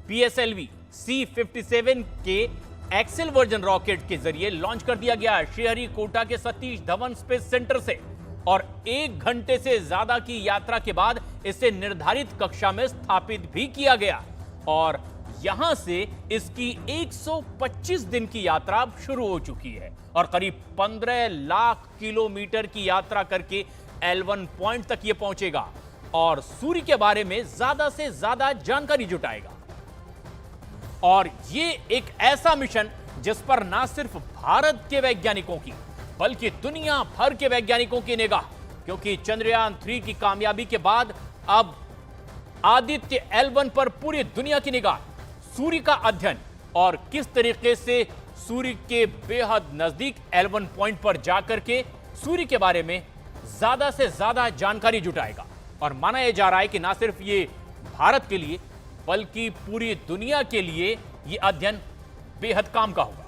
PSLV C-57 के Excel version rocket के जरिए लॉन्च कर दिया गया श्रीहरिकोटा के सतीश धवन स्पेस सेंटर से और 1 घंटे से ज्यादा की यात्रा के बाद इसे निर्धारित कक्षा में स्थापित भी किया गया और यहां से इसकी 125 दिन की यात्रा शुरू हो चुकी है और करीब 15 लाख किलोमीटर की यात्रा करके L1 पॉइंट तक यह पहुंचेगा और सूर्य के बारे में ज्यादा से ज्यादा जानकारी जुटाएगा। और यह एक ऐसा मिशन जिस पर ना सिर्फ भारत के वैज्ञानिकों की बल्कि दुनिया भर के वैज्ञानिकों की निगाह, क्योंकि चंद्रयान 3 की कामयाबी के बाद अब आदित्य L1 पर पूरी दुनिया की निगाह, सूर्य का अध्ययन और किस तरीके से सूर्य के बेहद नजदीक L1 पॉइंट पर जाकर के सूर्य के बारे में ज्यादा से ज्यादा जानकारी जुटाएगा। और माना यह जा रहा है कि ना सिर्फ ये भारत के लिए बल्कि पूरी दुनिया के लिए यह अध्ययन बेहद काम का होगा।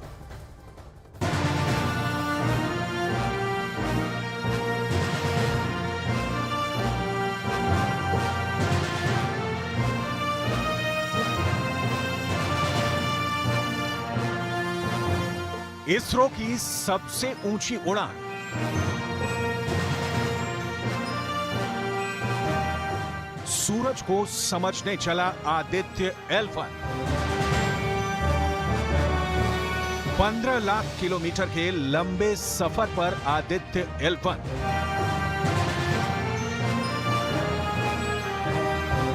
इसरो की सबसे ऊंची उड़ान, सूरज को समझने चला आदित्य L1। 15 लाख किलोमीटर के लंबे सफर पर आदित्य L1।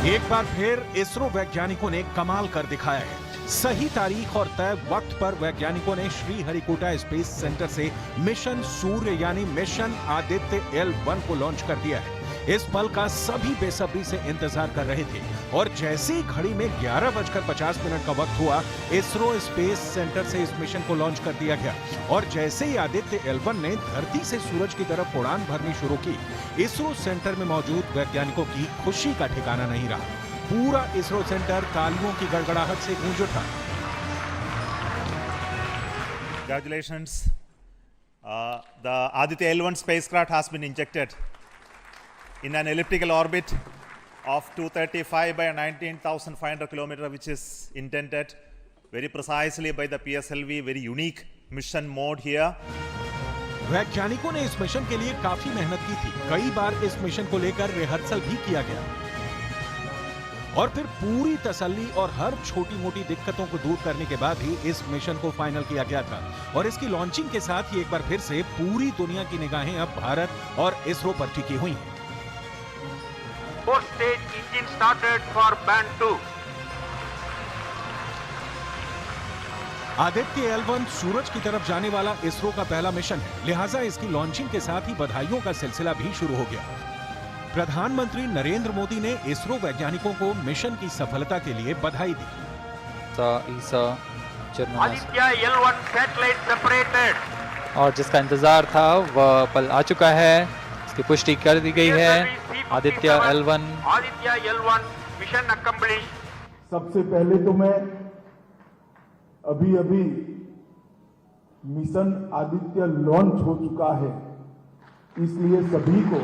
एक बार फिर इसरो वैज्ञानिकों ने कमाल कर दिखाया है। सही तारीख और तय वक्त पर वैज्ञानिकों ने श्रीहरिकोटा स्पेस सेंटर से मिशन सूर्य यानी मिशन आदित्य L1 को लॉन्च कर दिया है। इस पल का सभी बेसब्री से इंतजार कर रहे थे और जैसे ही घड़ी में 11:50 का वक्त हुआ, इसरो स्पेस सेंटर से इस मिशन को लॉन्च कर दिया गया और जैसे ही आदित्य L1 ने धरती से सूरज की तरफ उड़ान भरनी शुरू की, इसरो सेंटर में मौजूद वैज्ञानिकों की खुशी का ठिकाना नहीं रहा। पूरा इसरो सेंटर तालियों की गड़गड़ाहट से गूंज उठा। Congratulations. The Aditya L1 spacecraft has been injected in an elliptical orbit of 235 by 19,500 kilometers, which is intended very precisely by the PSLV, very unique mission mode here. वैज्ञानिकों ने इस मिशन के लिए काफी मेहनत की थी। कई बार इस मिशन को लेकर रिहर्सल भी किया गया और फिर पूरी तसल्ली और हर छोटी मोटी दिक्कतों को दूर करने के बाद ही इस मिशन को फाइनल किया गया था और इसकी लॉन्चिंग के साथ ही एक बार फिर से पूरी दुनिया की निगाहें अब भारत और इसरो पर टिकी हुई हैं। Fourth stage engine started for band 2. Aditya L1 सूरज की तरफ जाने वाला इसरो का पहला मिशन है, लिहाजा इसकी लॉन्चिंग के साथ ही बधाइयों का सिलसिला भी शुरू हो गया। प्रधानमंत्री नरेंद्र मोदी ने इसरो वैज्ञानिकों को मिशन की सफलता के लिए बधाई दी। Aditya L1 satellite separated. और जिसका इंतजार था वह पल आ चुका है, इसकी पुष्टि कर दी गई है। Aditya L1 mission accomplished. सबसे पहले तो मैं अभी मिशन आदित्य लॉन्च हो चुका है, इसलिए सभी को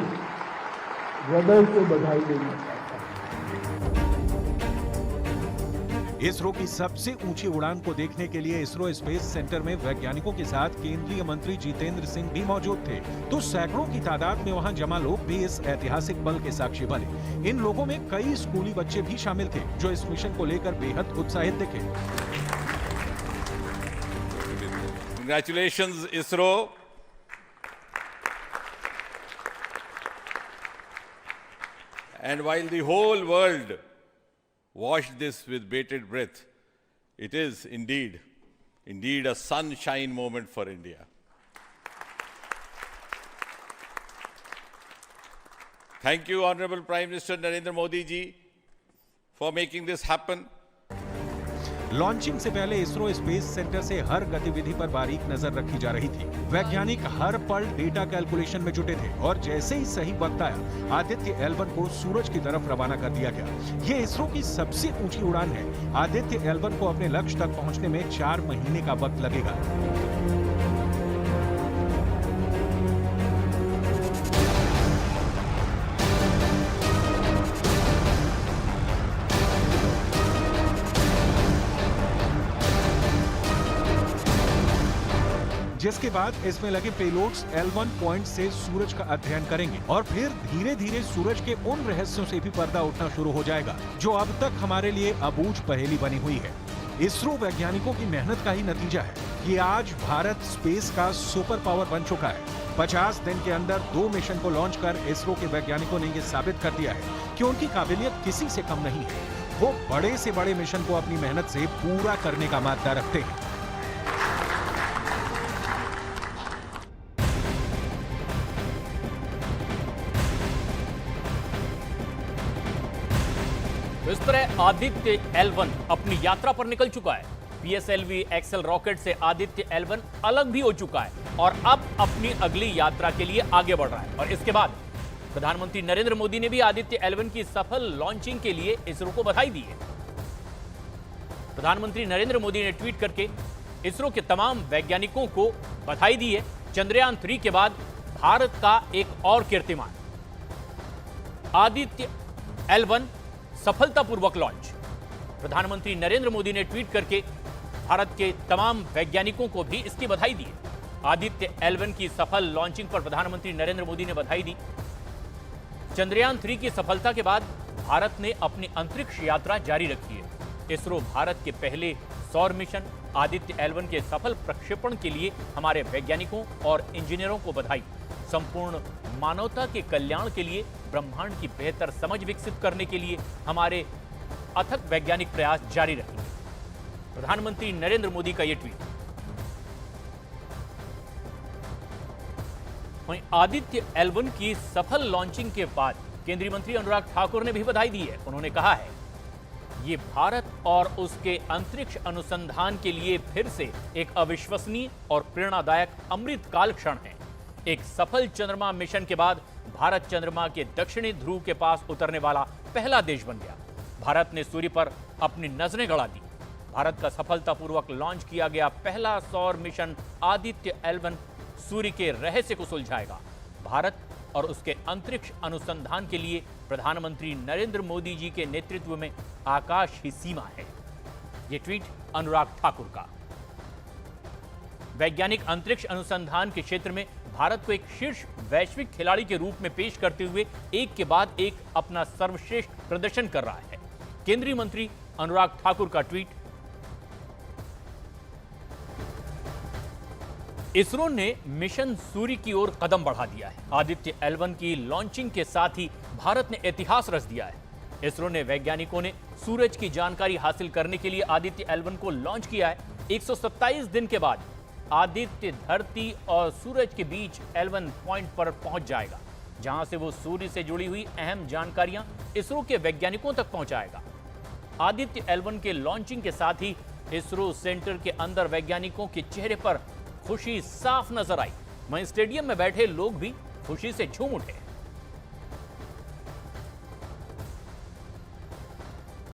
हृदय से बधाई देना चाहता हूं। इसरो की सबसे ऊंची उड़ान को देखने के लिए इसरो स्पेस सेंटर में वैज्ञानिकों के साथ केंद्रीय मंत्री जितेंद्र सिंह भी मौजूद थे, तो सैकड़ों की तादाद में वहां जमा लोग भी इस ऐतिहासिक पल के साक्षी बने। इन लोगों में कई स्कूली बच्चे भी शामिल थे जो इस मिशन को लेकर बेहद उत्साहित दिखे। Congratulations, ISRO. And while the whole world watched this with bated breath, it is indeed a sunshine moment for India. Thank you, Honorable Prime Minister Narendra Modi ji, for making this happen. Launching से पहले ISRO space centre से हर गतिविधि पर बारीक नजर रखी जा रही थी। वैज्ञानिक हर पल डेटा कैलकुलेशन में जुटे थे और जैसे ही सही वक्त आया, आदित्य L1 को सूरज की तरफ रवाना कर दिया गया। ये इसरो की सबसे ऊंची उड़ान है। आदित्य L1 को अपने लक्ष्य तक पहुंचने में 4 महीने का वक्त लगेगा। जिसके बाद इसमें लगे पेलोड्स L1 पॉइंट से सूरज का अध्ययन करेंगे और फिर धीरे धीरे सूरज के उन रहस्यों से भी पर्दा उठना शुरू हो जाएगा जो अब तक हमारे लिए अबूझ पहेली बनी हुई है। इसरो वैज्ञानिकों की मेहनत का ही नतीजा है कि आज भारत स्पेस का सुपर पावर बन चुका है। 50 दिन के अंदर 2 मिशन को लॉन्च कर इसरो के वैज्ञानिकों ने ये साबित कर दिया है कि उनकी काबिलियत किसी से कम नहीं है। वो बड़े से बड़े मिशन को अपनी मेहनत से पूरा करने का मादा रखते हैं। तो इस तरह आदित्य L1 अपनी यात्रा पर निकल चुका है। PSLV एक्सेल रॉकेट से आदित्य L1 अलग भी हो चुका है और अब अपनी अगली यात्रा के लिए आगे बढ़ रहा है। और इसके बाद प्रधानमंत्री नरेंद्र मोदी ने भी आदित्य L1 की सफल लॉन्चिंग के लिए इसरो को बधाई दी है। प्रधानमंत्री नरेंद्र मोदी ने ट्वीट करके इसरो के तमाम वैज्ञानिकों को बधाई दी है। चंद्रयान 3 के बाद भारत का एक और कीर्तिमान, आदित्य L1 सफलतापूर्वक लॉन्च। प्रधानमंत्री नरेंद्र मोदी ने ट्वीट करके भारत के तमाम वैज्ञानिकों को भी इसकी बधाई दी है। आदित्य L1 की सफल लॉन्चिंग पर प्रधानमंत्री नरेंद्र मोदी ने बधाई दी। चंद्रयान 3 की सफलता के बाद भारत ने अपनी अंतरिक्ष यात्रा जारी रखी है। इसरो भारत के पहले सौर मिशन आदित्य L1 के सफल प्रक्षेपण के लिए हमारे वैज्ञानिकों और इंजीनियरों को बधाई। संपूर्ण मानवता के कल्याण के लिए, ब्रह्मांड की बेहतर समझ विकसित करने के लिए हमारे अथक वैज्ञानिक प्रयास जारी रखेंगे। प्रधानमंत्री नरेंद्र मोदी का यह ट्वीट। वहीं आदित्य L1 की सफल लॉन्चिंग के बाद केंद्रीय मंत्री अनुराग ठाकुर ने भी बधाई दी है। उन्होंने कहा है, ये भारत और उसके अंतरिक्ष अनुसंधान के लिए फिर से एक अविश्वसनीय और प्रेरणादायक अमृतकाल क्षण है। एक सफल चंद्रमा मिशन के बाद भारत चंद्रमा के दक्षिणी ध्रुव के पास उतरने वाला पहला देश बन गया। भारत ने सूर्य पर अपनी नजरें गड़ा दी। भारत का सफलतापूर्वक लॉन्च किया गया पहला सौर मिशन आदित्य L1 सूर्य के रहस्य को सुलझाएगा। भारत और उसके अंतरिक्ष अनुसंधान के लिए प्रधानमंत्री नरेंद्र मोदी जी के नेतृत्व में आकाश ही सीमा है। ये ट्वीट अनुराग ठाकुर का। वैज्ञानिक अंतरिक्ष अनुसंधान के क्षेत्र में भारत को एक शीर्ष वैश्विक खिलाड़ी के रूप में पेश करते हुए एक के बाद एक अपना सर्वश्रेष्ठ प्रदर्शन कर रहा है। केंद्रीय मंत्री अनुराग ठाकुर का ट्वीट। इसरो ने मिशन सूर्य की ओर कदम बढ़ा दिया है। आदित्य L1 की लॉन्चिंग के साथ ही भारत ने इतिहास रच दिया है। इसरो ने वैज्ञानिकों ने सूरज की जानकारी हासिल करने के लिए आदित्य L1 को लॉन्च किया है। 127 दिन के बाद आदित्य धरती और सूरज के बीच L1 पॉइंट पर पहुंच जाएगा, जहां से वो सूर्य से जुड़ी हुई अहम जानकारियां इसरो के वैज्ञानिकों तक पहुंचाएगा। आदित्य L1 के लॉन्चिंग के साथ ही इसरो सेंटर के अंदर वैज्ञानिकों के चेहरे पर खुशी साफ नजर आई। वहीं स्टेडियम में बैठे लोग भी खुशी से झूम उठे।